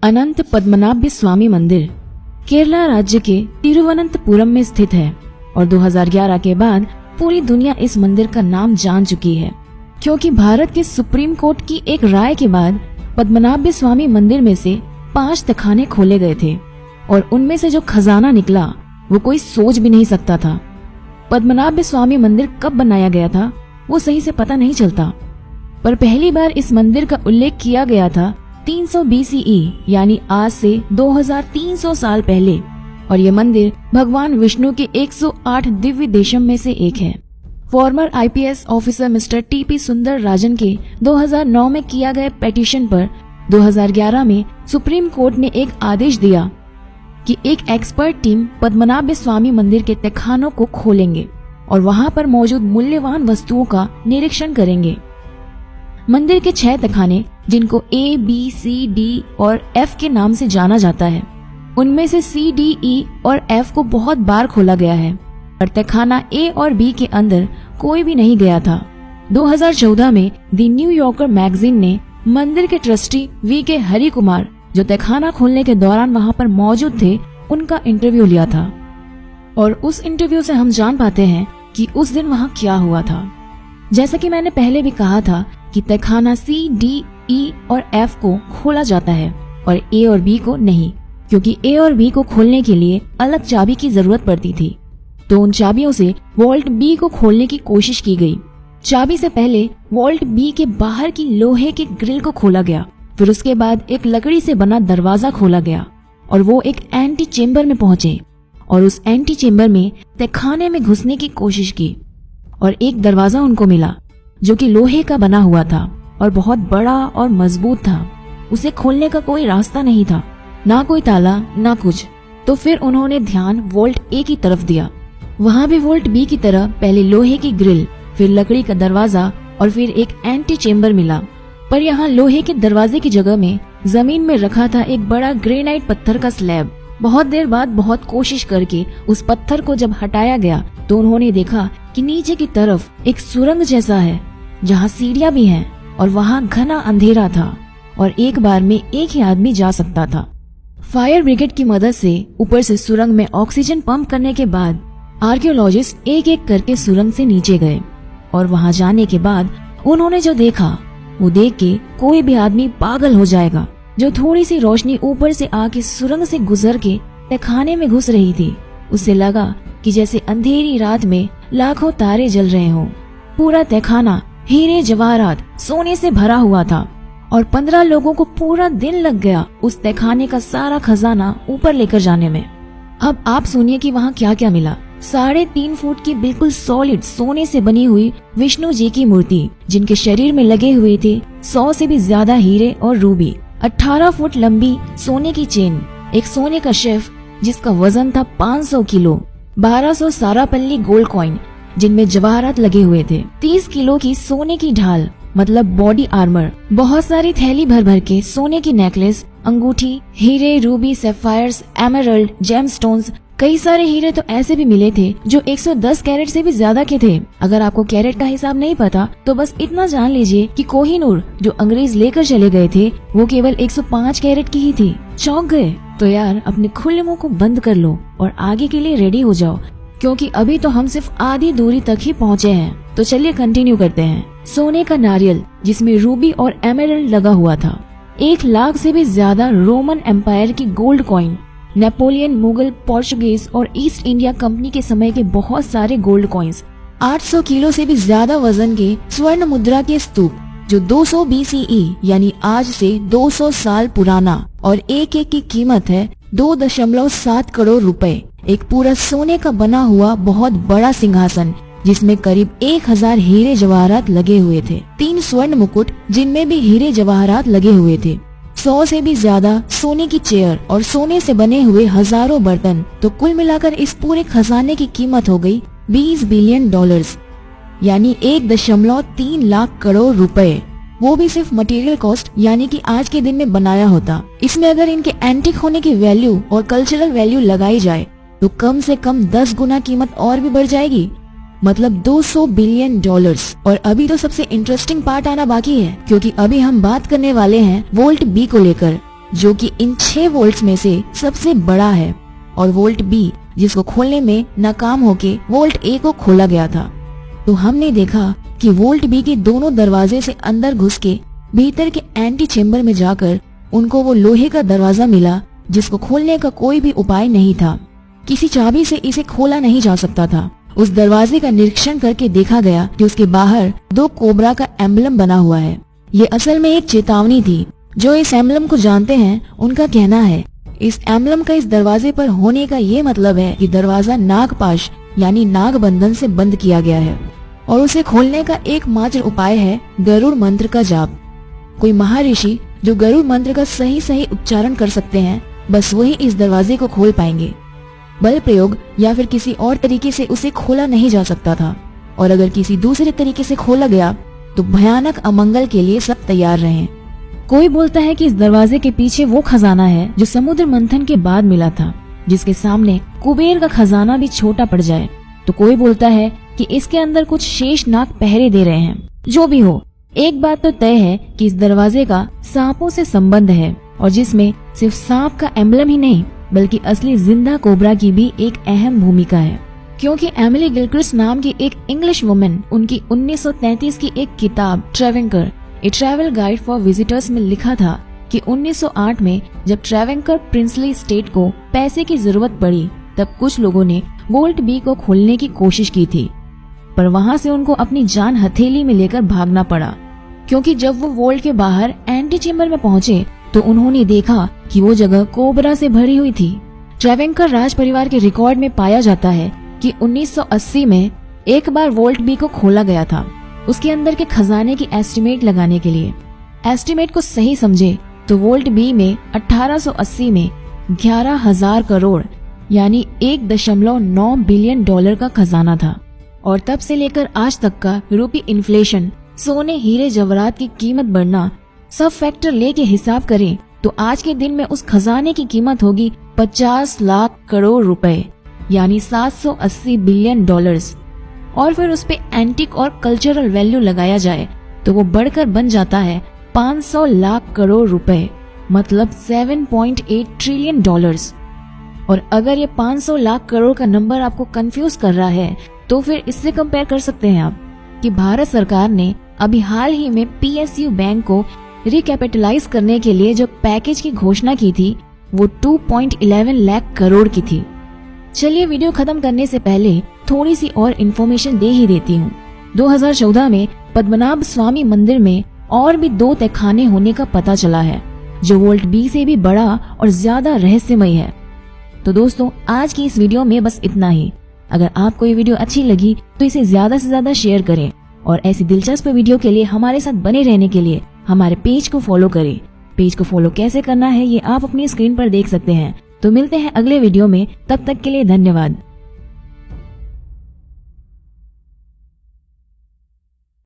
अनंत पद्मनाभ स्वामी मंदिर केरला राज्य के तिरुवनंतपुरम में स्थित है और 2011 के बाद पूरी दुनिया इस मंदिर का नाम जान चुकी है, क्योंकि भारत के सुप्रीम कोर्ट की एक राय के बाद पद्मनाभ स्वामी मंदिर में से 5 तहखाने खोले गए थे और उनमें से जो खजाना निकला वो कोई सोच भी नहीं सकता था। पद्मनाभ स्वामी मंदिर कब बनाया गया था वो सही से पता नहीं चलता, पर पहली बार इस मंदिर का उल्लेख किया गया था 300 BCE यानी आज से 2300 साल पहले, और ये मंदिर भगवान विष्णु के 108 दिव्य देशम में से एक है। Farmer IPS officer mister TP सुंदर राजन के 2009 में किया गया पिटीशन पर 2011 में सुप्रीम कोर्ट ने एक आदेश दिया कि एक एक्सपर्ट टीम पद्मनाभ स्वामी मंदिर के तहखानों को खोलेंगे और वहां पर मौजूद मूल्यवान वस्तुओं का निरीक्षण करेंगे। मंदिर के 6 तहखाने, जिनको A, B, C, D और F के नाम से जाना जाता है, उनमें से C, D, E और F को बहुत बार खोला गया है, और तहखाना A और B के अंदर कोई भी नहीं गया था। 2014 में द न्यू यॉर्कर मैगजीन ने मंदिर के ट्रस्टी VK हरि कुमार, जो तहखाना खोलने के दौरान वहां पर मौजूद थे, उनका इंटरव्यू लिया था, और उस इंटरव्यू से हम जान पाते हैं कि उस दिन वहां क्या हुआ था। जैसा कि मैंने पहले भी कहा था कि तहखाना C, D, E और F को खोला जाता है और A और B को नहीं, क्योंकि A और B को खोलने के लिए अलग चाबी की जरूरत पड़ती थी। तो उन चाबियों से वॉल्ट B को खोलने की कोशिश की गई। चाबी से पहले वॉल्ट B के बाहर की लोहे के ग्रिल को खोला गया, फिर उसके बाद एक लकड़ी से बना दरवाजा खोला गया और वो एक एंटी चेम्बर में पहुंचे और उस एंटी चेम्बर में तहखाने में घुसने की कोशिश की, और एक दरवाजा उनको मिला जो कि लोहे का बना हुआ था और बहुत बड़ा और मजबूत था। उसे खोलने का कोई रास्ता नहीं था, ना कोई ताला ना कुछ। तो फिर उन्होंने ध्यान वॉल्ट A की तरफ दिया। वहाँ भी वॉल्ट B की तरह पहले लोहे की ग्रिल, फिर लकड़ी का दरवाजा और फिर एक एंटी चेम्बर मिला, पर यहाँ लोहे के दरवाजे की जगह में जमीन में रखा था एक बड़ा ग्रेनाइट पत्थर का स्लैब। बहुत देर बाद बहुत कोशिश करके उस पत्थर को जब हटाया गया तो उन्होंने देखा कि नीचे की तरफ एक सुरंग जैसा है जहाँ सीढ़ियां भी हैं और वहाँ घना अंधेरा था और एक बार में एक ही आदमी जा सकता था। फायर ब्रिगेड की मदद से ऊपर से सुरंग में ऑक्सीजन पंप करने के बाद आर्कियोलॉजिस्ट एक एक करके सुरंग से नीचे गए, और वहाँ जाने के बाद उन्होंने जो देखा वो देख के कोई भी आदमी पागल हो जाएगा। जो थोड़ी सी रोशनी ऊपर से आके सुरंग से गुजर के तहखाने में घुस रही थी, उससे लगा कि जैसे अंधेरी रात में लाखों तारे जल रहे हों। पूरा तहखाना हीरे जवाहरात सोने से भरा हुआ था और 15 लोगों को पूरा दिन लग गया उस तहखाने का सारा खजाना ऊपर लेकर जाने में। अब आप सुनिए कि वहाँ क्या क्या मिला। 3.5 फुट की बिल्कुल सॉलिड सोने से बनी हुई विष्णु जी की मूर्ति, जिनके शरीर में लगे हुए थे 100 से भी ज्यादा हीरे और रूबी। 18 फुट लंबी सोने की चेन, एक सोने का शेफ जिसका वजन था 500 किलो, 1200 सारापल्ली गोल्ड कॉइन जिनमें जवाहरात लगे हुए थे, 30 किलो की सोने की ढाल मतलब बॉडी आर्मर, बहुत सारी थैली भर भर के सोने की नेकलेस, अंगूठी, हीरे, रूबी, सैफायर्स, एमरल्ड, जेमस्टोन्स। कई सारे हीरे तो ऐसे भी मिले थे जो 110 कैरेट से भी ज्यादा के थे। अगर आपको कैरेट का हिसाब नहीं पता तो बस इतना जान लीजिए कि कोहिनूर जो अंग्रेज लेकर चले गए थे वो केवल 105 कैरेट की ही थी। चौंक गए? तो यार अपने खुले मुंह को बंद कर लो और आगे के लिए रेडी हो जाओ, क्योंकि अभी तो हम सिर्फ आधी दूरी तक ही पहुँचे हैं। तो चलिए कंटिन्यू करते हैं। सोने का नारियल जिसमें रूबी और एमरल्ड लगा हुआ था, 1 लाख से भी ज्यादा रोमन एम्पायर की gold coin, Napoleon, Mughal, Portuguese और ईस्ट इंडिया कंपनी के समय के बहुत सारे गोल्ड कॉइन्स, 800 किलो से भी ज्यादा वजन के स्वर्ण मुद्रा के स्तूप जो 200 BCE यानी आज से 200 साल पुराना, और एक एक की कीमत है 2.7 करोड़ रुपए। एक पूरा सोने का बना हुआ बहुत बड़ा सिंहासन जिसमें करीब 1000 हीरे जवाहरात लगे हुए थे, 3 स्वर्ण मुकुट जिनमें भी हीरे जवाहरात लगे हुए थे, 100 से भी ज्यादा सोने की चेयर और सोने से बने हुए हजारों बर्तन। तो कुल मिलाकर इस पूरे खजाने की कीमत हो गई $20 बिलियन यानी 1.3 लाख करोड़ रुपए। वो भी सिर्फ मटेरियल कॉस्ट यानी कि आज के दिन में बनाया होता। इसमें अगर इनके एंटिक होने की वैल्यू और कल्चरल वैल्यू लगाई जाए तो कम से कम 10 गुना कीमत और भी बढ़ जाएगी, मतलब $200 बिलियन। और अभी तो सबसे इंटरेस्टिंग पार्ट आना बाकी है, क्योंकि अभी हम बात करने वाले हैं वोल्ट बी को लेकर। जो कि इन 6 वोल्ट्स में से सबसे बड़ा है, और वोल्ट बी जिसको खोलने में नाकाम होके वोल्ट ए को खोला गया था। तो हमने देखा कि वोल्ट बी के दोनों दरवाजे से अंदर घुस के भीतर के एंटी चेम्बर में जाकर उनको वो लोहे का दरवाजा मिला जिसको खोलने का कोई भी उपाय नहीं था। किसी चाबी से इसे खोला नहीं जा सकता था। उस दरवाजे का निरीक्षण करके देखा गया कि उसके बाहर 2 कोबरा का एम्बलम बना हुआ है। ये असल में एक चेतावनी थी। जो इस एम्बलम को जानते हैं उनका कहना है इस एम्बलम का इस दरवाजे पर होने का ये मतलब है कि दरवाजा नागपाश यानी नाग बंधन से बंद किया गया है और उसे खोलने का एकमात्र उपाय है गरुड़ मंत्र का जाप। कोई महर्षि जो गरुड़ मंत्र का सही उच्चारण कर सकते हैं, बस वही इस दरवाजे को खोल पाएंगे। बल प्रयोग या फिर किसी और तरीके से उसे खोला नहीं जा सकता था, और अगर किसी दूसरे तरीके से खोला गया तो भयानक अमंगल के लिए सब तैयार रहें। कोई बोलता है कि इस दरवाजे के पीछे वो खजाना है जो समुद्र मंथन के बाद मिला था, जिसके सामने कुबेर का खजाना भी छोटा पड़ जाए। तो कोई बोलता है कि इसके अंदर कुछ शेष नाग पहरे दे रहे हैं। जो भी हो, एक बात तो तय है कि इस दरवाजे का सांपों से संबंध है, और जिसमें सिर्फ सांप का एम्बलम ही नहीं बल्कि असली जिंदा कोबरा की भी एक अहम भूमिका है। क्योंकि एमिली गिलक्रिस्ट नाम की एक इंग्लिश वुमन उनकी 1933 की एक किताब ट्रेवेंकर ए ट्रैवल गाइड फॉर विजिटर्स में लिखा था कि 1908 में जब ट्रेवेंकर प्रिंसली स्टेट को पैसे की जरूरत पड़ी तब कुछ लोगों ने वोल्ट बी को खोलने की कोशिश की थी, पर वहां से उनको अपनी जान हथेली में लेकर भागना पड़ा। क्योंकि जब वो वोल्ट के बाहर एंटी चेम्बर में पहुंचे तो उन्होंने देखा कि वो जगह कोबरा से भरी हुई थी। ट्रेवेंकर राज परिवार के रिकॉर्ड में पाया जाता है कि 1980 में एक बार वोल्ट बी को खोला गया था, उसके अंदर के खजाने की एस्टिमेट लगाने के लिए। एस्टिमेट को सही समझे तो वोल्ट बी में 1880 में 11,000 करोड़ यानी 1.9 बिलियन डॉलर का खजाना था, और तब से लेकर आज तक का यूरोपीय इन्फ्लेशन, सोने हीरे जवाहरात की कीमत बढ़ना, सब फैक्टर लेके हिसाब करें तो आज के दिन में उस खजाने की कीमत होगी 50 लाख करोड़ रुपए यानी 780 बिलियन डॉलर्स। और फिर उस पे एंटिक और कल्चरल वैल्यू लगाया जाए तो वो बढ़कर बन जाता है 500 लाख करोड़ रुपए, मतलब 7.8 ट्रिलियन डॉलर्स। और अगर ये 500 लाख करोड़ का नंबर आपको कंफ्यूज कर रहा है तो फिर इससे कंपेयर कर सकते हैं आप कि भारत सरकार ने अभी हाल ही में PSU बैंक को रिकैपिटलाइज करने के लिए जो पैकेज की घोषणा की थी वो 2.11 लाख करोड़ की थी। चलिए वीडियो खत्म करने से पहले थोड़ी सी और इन्फॉर्मेशन दे ही देती हूँ। 2014 में पद्मनाभ स्वामी मंदिर में और भी 2 तहखाने होने का पता चला है जो वोल्ट बी से भी बड़ा और ज्यादा रहस्यमय है। तो दोस्तों, आज की इस वीडियो में बस इतना ही। अगर आपको ये वीडियो अच्छी लगी तो इसे ज्यादा से ज्यादा शेयर करें, और ऐसी दिलचस्प वीडियो के लिए हमारे साथ बने रहने के लिए हमारे पेज को फॉलो करें। पेज को फॉलो कैसे करना है ये आप अपनी स्क्रीन पर देख सकते हैं। तो मिलते हैं अगले वीडियो में, तब तक के लिए धन्यवाद।